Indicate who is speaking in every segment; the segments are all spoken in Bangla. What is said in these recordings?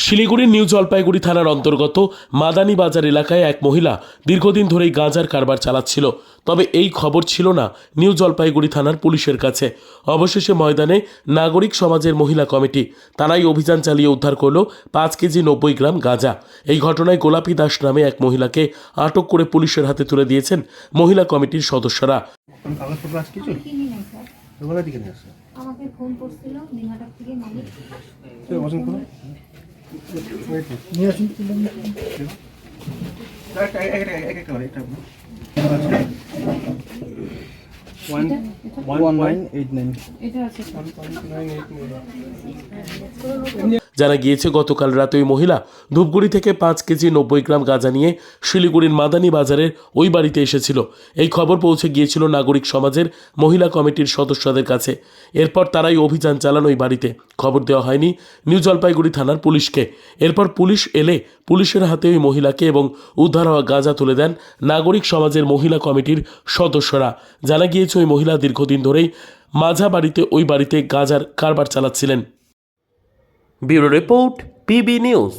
Speaker 1: শিলিগুড়ির নিউ জলপাইগুড়ি থানার অন্তর্গত মাদানী বাজার এলাকায় এক মহিলা দীর্ঘদিন ধরেই গাঁজার কারবার চালাচ্ছিল। তবে এই খবর ছিল না নিউ জলপাইগুড়ি থানার পুলিশের কাছে। অবশেষে ময়দানে নাগরিক সমাজের মহিলা কমিটি তারাই অভিযান চালিয়ে উদ্ধার করল 5 কেজি 90 গ্রাম গাঁজা। এই ঘটনায় গোলাপী দাস নামে এক মহিলাকে আটক করে পুলিশের হাতে তুলে দিয়েছেন মহিলা কমিটির সদস্যরা।
Speaker 2: আমাকে ফোন করছিল দিনহাটার থেকে মালিক
Speaker 3: নিয়ে আসুন।
Speaker 2: এটা আছে
Speaker 1: জানা গিয়েছে গতকাল রাতে ওই মহিলা ধূপগুড়ি থেকে 5 কেজি 90 গ্রাম গাঁজা নিয়ে শিলিগুড়ির মাদানী বাজারের ওই বাড়িতে এসেছিল। এই খবর পৌঁছে গিয়েছিল নাগরিক সমাজের মহিলা কমিটির সদস্যদের কাছে। এরপর তারাই অভিযান চালান ওই বাড়িতে। খবর দেওয়া হয়নি নিউ জলপাইগুড়ি থানার পুলিশকে। এরপর পুলিশ এলে পুলিশের হাতে ওই মহিলাকে এবং উদ্ধার হওয়া গাঁজা তুলে দেন নাগরিক সমাজের মহিলা কমিটির সদস্যরা। জানা গিয়েছে ওই মহিলা দীর্ঘদিন ধরেই মাঝা বাড়িতে ওই বাড়িতে গাঁজার কারবার চালাচ্ছিলেন। Bureau report, PB news.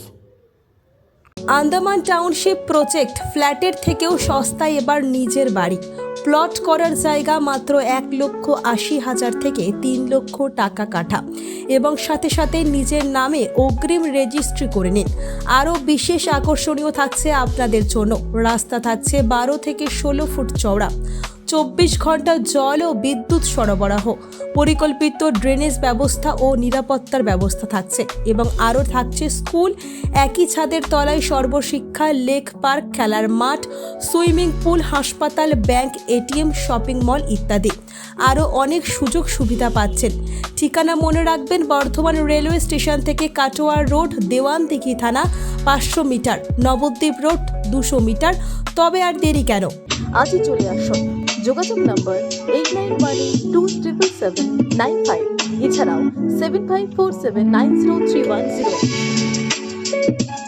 Speaker 4: Andaman township project ফ্ল্যাটের থেকেও সস্তায় এবার নিজের বাড়ি। প্লট করার জায়গা মাত্র 1,80,000 থেকে 3 লক্ষ টাকা কাঠা এবং সাথে সাথে নিজের নামে অগ্রিম রেজিস্ট্রি করে নিন। আরও বিশেষ আকর্ষণীয় থাকছে আপনাদের জন্য। রাস্তা থাকছে 12 থেকে 16 ফুট চওড়া, 24 ঘন্টা জল ও বিদ্যুৎ সরবরাহ, পরিকল্পিত ড্রেনেজ ব্যবস্থা ও নিরাপত্তার ব্যবস্থা থাকছে এবং আরও থাকছে স্কুল, একই ছাদের তলায় সর্বশিক্ষা, লেক পার্ক, খেলার মাঠ, সুইমিং পুল, হাসপাতাল, ব্যাংক, এটিএম, শপিং মল ইত্যাদি। আরও অনেক সুযোগ সুবিধা পাচ্ছেন। ঠিকানা মনে রাখবেন, বর্ধমান রেলওয়ে স্টেশন থেকে কাটোয়া রোড, দেওয়ানদিঘি থানা 500 মিটার, নবদ্বীপ রোড 200 মিটার। তবে আর দেরি কেন,
Speaker 5: আজই চলে আসুন। যোগাযোগ নম্বর 8918277795, এছাড়াও 7547903108।